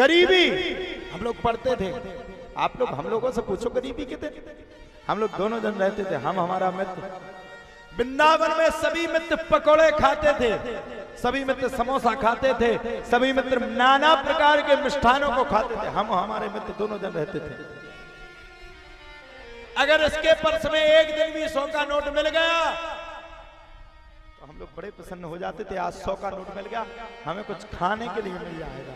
गरीबी हम लोग पढ़ते थे, आप लोग हम लोगों से पूछो गरीबी कितने। हम लोग दोनों जन रहते थे, हम हमारा मित्र वृंदावन में सभी मित्र पकोड़े खाते थे, सभी मित्र समोसा खाते थे, सभी मित्र नाना प्रकार के मिष्ठानों को खाते थे। हम हमारे मित्र दोनों जन रहते थे। अगर इसके पर्स में एक दिन भी 100 का नोट मिल गया तो हम लोग बड़े प्रसन्न हो जाते थे। आज 100 का नोट मिल गया, हमें कुछ खाने के लिए मिल जाएगा,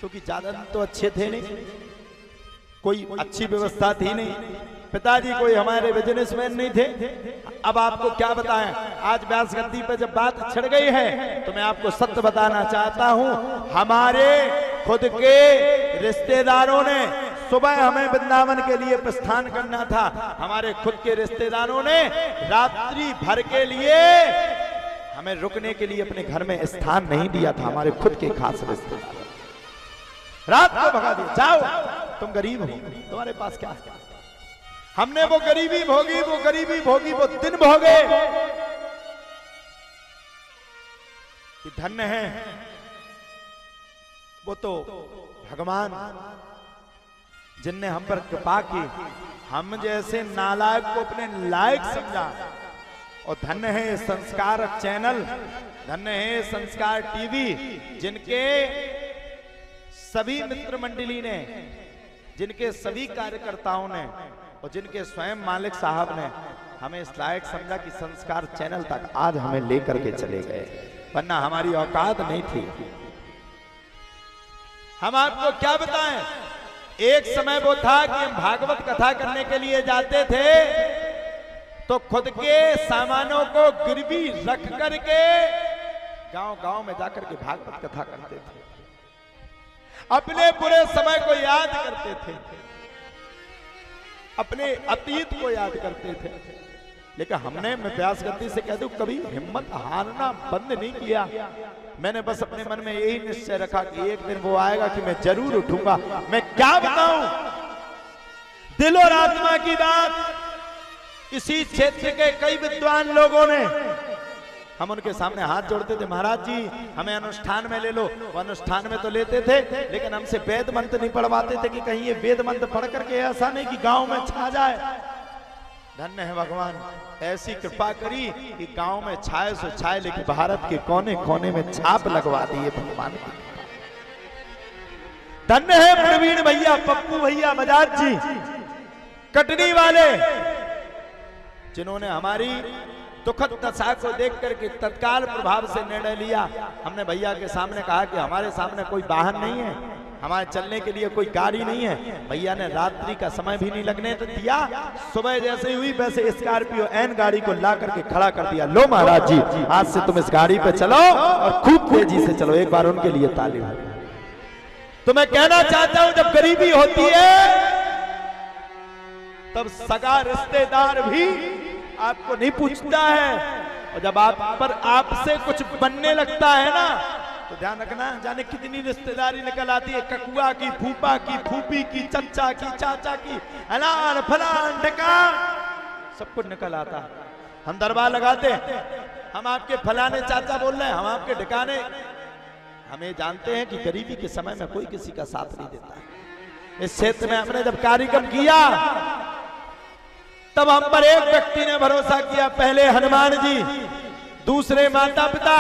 क्योंकि ज्यादा तो अच्छे थे नहीं, कोई अच्छी व्यवस्था थी नहीं, पिताजी कोई हमारे बिजनेसमैन नहीं थे। अब आपको क्या बताएं, आज व्यास गद्दी पे जब बात छिड़ गई है तो मैं आपको सत्य बताना चाहता हूं। हमारे खुद के रिश्तेदारों ने, सुबह हमें वृंदावन के लिए प्रस्थान करना था, हमारे खुद के रिश्तेदारों ने रात्रि भर के लिए हमें रुकने के लिए अपने घर में स्थान नहीं दिया था। हमारे खुद के खास रिश्तेदार रात को भगा दिया, जाओ तुम गरीब हो, तुम्हारे पास क्या है। हमने वो गरीबी भोगी, वो गरीबी भोगी, वो दिन भोगे कि धन्य है वो तो भगवान जिनने हम पर कृपा की, हम जैसे नालायक को अपने लायक समझा। और धन्य है संस्कार चैनल, धन्य है संस्कार टीवी, जिनके सभी मित्र मंडली ने, जिनके सभी कार्यकर्ताओं ने और जिनके स्वयं मालिक साहब ने हमें इस लायक समझा कि संस्कार चैनल तक आज हमें लेकर के चले गए, वरना हमारी औकात नहीं थी। हम आपको क्या बताएं, एक समय वो था कि हम भागवत कथा करने के लिए जाते थे तो खुद के सामानों को गिरवी रख करके गांव-गांव में जाकर के भागवत कथा करते थे, अपने बुरे समय को याद करते थे, अपने अतीत को याद करते थे। लेकिन हमने, मैं व्यास गद्दी से कह दूं, कभी हिम्मत हारना बंद नहीं किया। मैंने बस अपने मन में यही निश्चय रखा कि एक दिन वो आएगा कि मैं जरूर उठूंगा। मैं क्या बताऊं, दिल और आत्मा की बात। इसी क्षेत्र के कई विद्वान लोगों ने, हम उनके सामने हाथ जोड़ते थे, महाराज जी हमें अनुष्ठान में ले लो। वो अनुष्ठान में तो लेते थे, लेकिन हमसे वेद मंत्र नहीं पढ़वाते थे कि कहीं ये वेद मंत्र पढ़ करके ऐसा नहीं कि गांव में छा जाए। धन्य है भगवान, ऐसी कृपा करी कि गांव में छाए सो छाए, लेकिन भारत के कोने कोने में छाप लगवा दी है भगवान की। धन्य है प्रवीण भैया, पप्पू भैया, बजाज जी, कटनी वाले, जिन्होंने हमारी दुखद दशा को देख करके तत्काल प्रभाव से निर्णय लिया। हमने भैया के सामने कहा कि हमारे सामने कोई वाहन नहीं है, हमारे चलने के लिए कोई गाड़ी नहीं है। भैया ने रात्रि का समय भी नहीं लगने दिया, सुबह जैसे हुई वैसे स्कॉर्पियो एन गाड़ी को ला करके खड़ा कर दिया। लो महाराज जी, आज से तुम इस गाड़ी पे चलो और खूब तेजी से चलो। एक बार उनके लिए ताली हो। तो मैं कहना चाहता हूं, जब गरीबी होती है तब सगा रिश्तेदार भी आपको नहीं पूछता है, और जब आप पर आपसे कुछ बनने लगता है ना, तो ध्यान रखना, जाने कितनी रिश्तेदारी निकल आती है, ककुआ की, फूफा की, फूफी की, चचा की, चाचा की, अलान फलान ढकान, सब कुछ निकल आता है। हम दरबार लगाते, हम आपके फलाने चाचा बोल रहे हैं, हम आपके ढकाने। हमें जानते हैं कि गरीबी के समय में कोई किसी का साथ नहीं देता। इस क्षेत्र में हमने जब कार्यक्रम किया तब हम पर एक व्यक्ति ने भरोसा किया, पहले हनुमान जी, दूसरे माता पिता,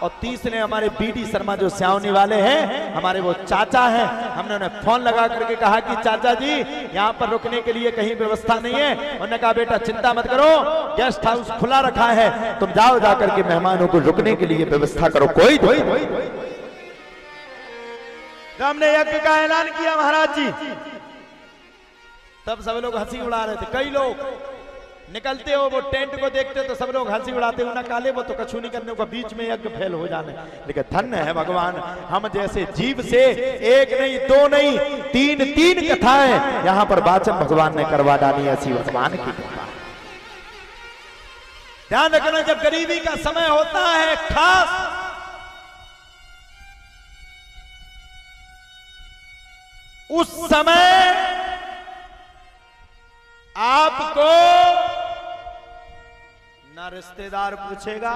और तीसरे हमारे बीडी शर्मा जो स्यावनी वाले हैं, हमारे वो चाचा हैं। हमने उन्हें फोन लगा करके कहा कि चाचा जी यहाँ पर रुकने के लिए कहीं व्यवस्था नहीं है। उन्होंने कहा बेटा चिंता मत करो, गेस्ट हाउस खुला रखा है, तुम जाओ जाकर के मेहमानों को रुकने के लिए व्यवस्था करो। कोई हमने यज्ञ का ऐलान किया महाराज जी, तब सब लोग हंसी उड़ा रहे थे। कई लोग निकलते हो, वो टेंट को देखते तो सब लोग हंसी उड़ाते हो, ना काले वो तो कछु नहीं करने को, बीच में यज्ञ फेल हो जाने। लेकिन धन्य है भगवान, हम जैसे जीव से एक नहीं, दो नहीं, तीन कथाएं यहाँ पर वाचन भगवान ने करवा डाली। ऐसी भगवान की कृपा। ध्यान रखना, जब गरीबी का समय होता है खास, उस समय आपको ना रिश्तेदार पूछेगा,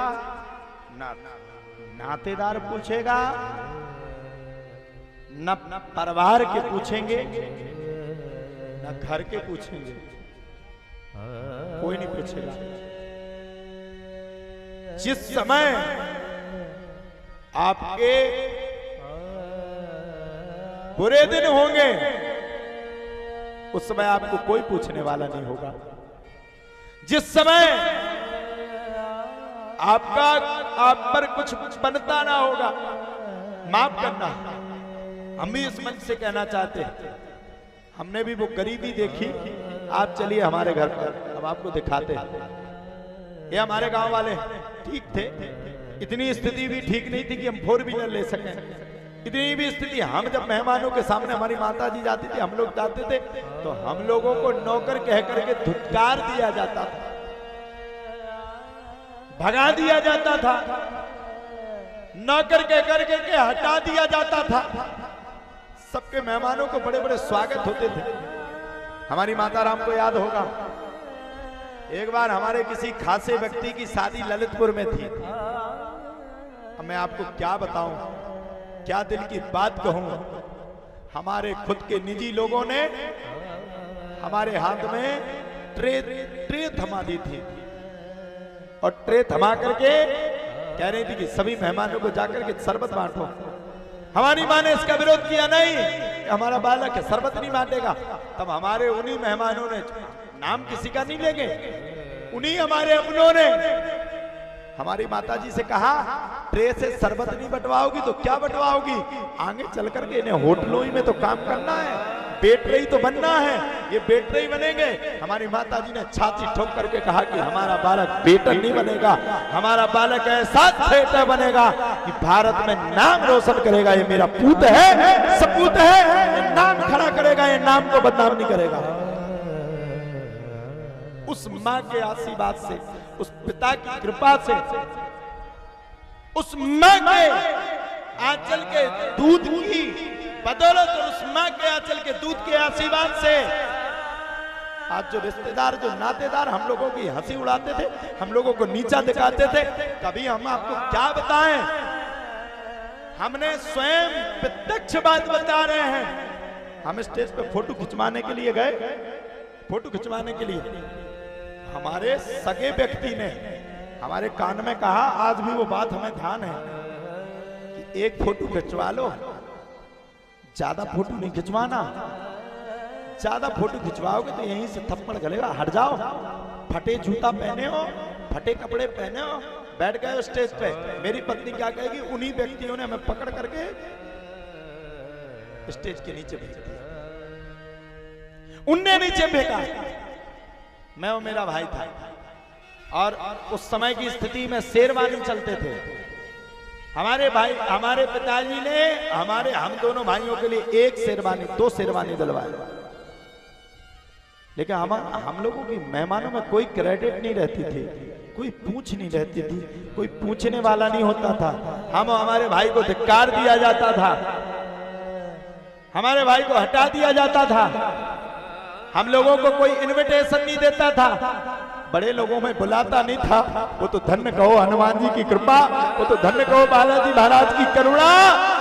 ना नातेदार पूछेगा, न परिवार के पूछेंगे न घर के पूछेंगे, कोई नहीं पूछेगा। जिस समय आपके बुरे दिन होंगे उस समय आपको कोई पूछने वाला नहीं होगा। जिस समय आपका आप पर कुछ बनता ना होगा, माफ करना। हम भी इस मंच से कहना चाहते हैं, हमने भी वो गरीबी देखी। आप चलिए हमारे घर पर, हम आपको दिखाते हैं। ये हमारे गांव वाले ठीक थे, इतनी स्थिति भी ठीक नहीं थी कि हम 4 व्हीलर ले सकें। इतनी भी स्थिति, हम जब मेहमानों के सामने हमारी माता जी जाती थी, हम लोग जाते थे तो हम लोगों को नौकर कह करके धुतकार दिया जाता था, भगा दिया जाता था, नौकर कह करके के हटा दिया जाता था। सबके मेहमानों को बड़े बड़े स्वागत होते थे। हमारी माता राम को याद होगा, एक बार हमारे किसी खासे व्यक्ति की शादी ललितपुर में थी। अब मैं आपको क्या बताऊं, क्या दिल की बात कहूं। हमारे खुद के निजी लोगों ने हमारे हाथ में ट्रे थमा दी थी और ट्रे थमा करके कह रही थी कि सभी मेहमानों को जाकर के शरबत बांटो। हमारी मां ने इसका विरोध किया, नहीं हमारा बालक है, शरबत नहीं बांटेगा। तब हमारे उन्हीं मेहमानों ने, नाम किसी का नहीं लेंगे, उन्हीं हमारे अपनों ने हमारी माताजी से कहा, ट्रे से शरबत नहीं बंटवाओगी तो क्या बंटवाओगी? आगे चल करके इन्हें होटलों ही में तो काम करना है, बेटरई तो बनना है, ये बेटरई बनेंगे। हमारी माताजी ने छाती ठोक करके कहा कि हमारा बालक बेटर नहीं बनेगा, हमारा बालक ऐसा थिएटर बनेगा कि भारत में नाम रोशन करेगा। ये मेरा पूत है, सपूत है, ये नाम खड़ा करेगा, ये नाम को बदनाम नहीं करेगा। उस माँ के आशीर्वाद से, उस पिता की कृपा से, उस माँ के आंचल के दूध की बदौलत और उस माँ के आंचल के दूध के आशीर्वाद से आज जो रिश्तेदार, जो नातेदार हम लोगों की हंसी उड़ाते थे, हम लोगों को नीचा दिखाते थे, कभी हम आपको क्या बताएं। हमने स्वयं प्रत्यक्ष बात बता रहे हैं। हम स्टेज पे फोटो खिंचवाने के लिए गए, फोटो खिंचवाने के लिए हमारे सगे व्यक्ति ने हमारे कान में कहा, आज भी वो बात हमें ध्यान है कि एक फोटो खिंचवा लो, ज्यादा फोटो नहीं खिंचवाना, ज्यादा फोटो खिंचवाओगे तो यहीं से थप्पड़ गलेगा, हट जाओ। फटे जूता पहने हो, फटे कपड़े पहने हो, बैठ गए स्टेज पे। मेरी पत्नी क्या कहेगी, उन्हीं व्यक्तियों ने हमें पकड़ करके स्टेज के नीचे भेज दिया, उनने नीचे फेंका। मैं और मेरा भाई था और उस समय की स्थिति में शेरवानी चलते थे। हमारे भाई, हमारे पिताजी ने हम दोनों भाइयों के लिए 1 शेरवानी 2 शेरवानी दिलवाए, लेकिन हम लोगों की मेहमानों में कोई क्रेडिट नहीं रहती थी, कोई पूछ नहीं रहती थी, कोई पूछने वाला नहीं होता था। हमारे भाई को धिक्कार दिया जाता था, हमारे भाई को हटा दिया जाता था, हम लोगों को कोई इनविटेशन नहीं देता था, बड़े लोगों में बुलाता नहीं था। वो तो धन्य कहो हनुमान जी की कृपा, वो तो धन्य कहो बालाजी महाराज की करुणा,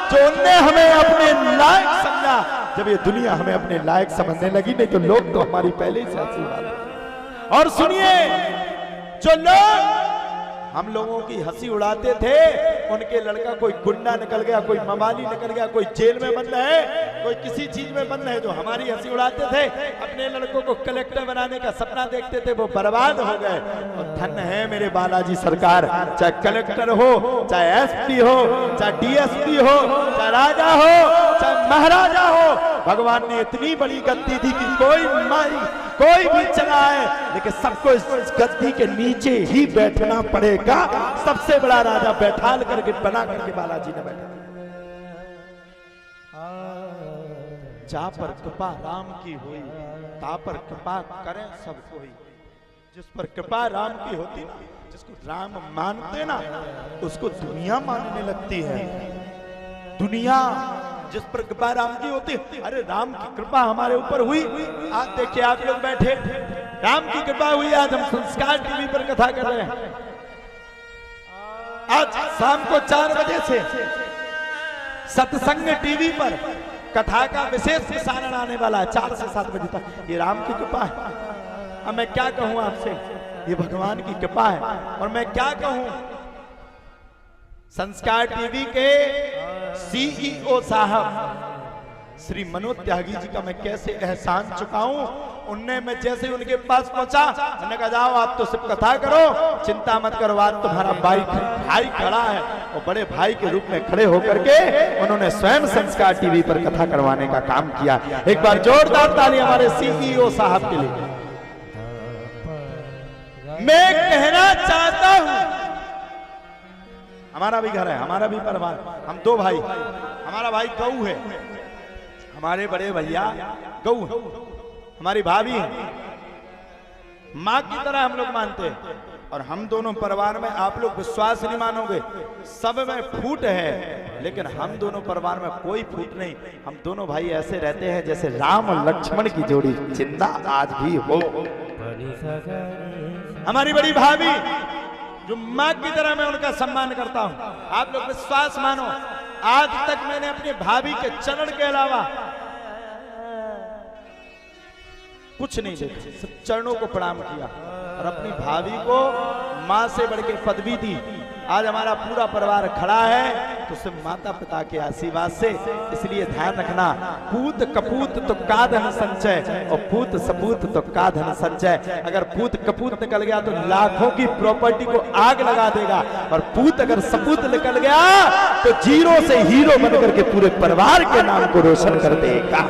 जो उनने हमें अपने लायक समझा। जब ये दुनिया हमें अपने लायक समझने लगी, नहीं तो लोग तो हमारी पहले ही से हंसी उड़ाते। और सुनिए, जो लोग हम लोगों की हंसी उड़ाते थे, उनके लड़का कोई गुंडा निकल गया, कोई मवाली निकल गया, कोई जेल में बंद है, कोई किसी चीज में बंद है, जो हमारी हंसी उड़ाते थे, अपने लड़कों को कलेक्टर बनाने का सपना देखते थे, वो बर्बाद हो गए। और धन्य है मेरे बालाजी सरकार, चाहे कलेक्टर हो, चाहे एसपी हो, चाहे डीएसपी हो, चाहे राजा हो, चाहे महाराजा हो, भगवान ने इतनी बड़ी गद्दी दी कि कोई भी चला है, लेकिन सबको इस गद्दी के नीचे ही बैठना पड़ेगा। सबसे बड़ा राजा बैठाल करके बना करके बालाजी ने बैठा। जा पर कृपा राम की हुई, ता पर कृपा करें सब कोई। जिस पर कृपा राम की होती ना, जिसको राम मानते ना, उसको दुनिया मानने लगती है। दुनिया जिस पर कृपा राम की होती, अरे राम की कृपा हमारे ऊपर हुई। आज देखिए आप लोग बैठे, राम की कृपा हुई, आज हम संस्कार टीवी पर कथा कर रहे हैं। आज शाम को 4 बजे से सत्संग टीवी पर कथा का विशेष प्रसारण आने वाला है 4 से 7 बजे तक। ये राम की कृपा है। अब मैं क्या कहूं आपसे, ये भगवान की कृपा है। और मैं क्या कहूं, संस्कार टीवी के सीईओ साहब श्री मनोज त्यागी जी का मैं कैसे एहसान चुकाऊं। उनने मैं जैसे उनके पास पहुंचा, उन्होंने कहा जाओ आप तो सिर्फ कथा करो, चिंता मत करो, आज तुम्हारा भाई खड़ा है। और बड़े भाई के रूप में खड़े होकर के उन्होंने स्वयं संस्कार टीवी पर कथा करवाने का काम किया। एक बार जोरदार ताली हमारे सीईओ साहब के लिए। मैं कहना चाहता हूं, हमारा भी घर है, हमारा भी परिवार, हम 2 भाई, हमारा भाई गऊ है, हमारे बड़े भैया गऊ है, हमारी भाभी है, मां की तरह हम लोग मानते हैं। और हम दोनों परिवार में, आप लोग विश्वास नहीं मानोगे, सब में फूट है, लेकिन हम दोनों परिवार में कोई फूट नहीं। हम दोनों भाई ऐसे रहते हैं जैसे राम और लक्ष्मण की जोड़ी जिंदा आज भी हो। हमारी बड़ी भाभी जो मां की तरह मैं उनका सम्मान करता हूं, आप लोग विश्वास मानो, आज तक मैंने अपनी भाभी के चरण के अलावा कुछ नहीं देखा, सिर्फ चरणों को प्रणाम किया और अपनी भाभी को मां से बढ़ के पदवी दी। आज हमारा पूरा परिवार खड़ा है तो सिर्फ माता पिता के आशीर्वाद से। इसलिए ध्यान रखना, पूत कपूत तो का धन संचय और पूत सपूत तो का धन संचय। अगर पूत कपूत निकल गया तो लाखों की प्रॉपर्टी को आग लगा देगा, और पूत अगर सपूत निकल गया तो जीरो से हीरो बनकर के पूरे परिवार के नाम को रोशन कर देगा।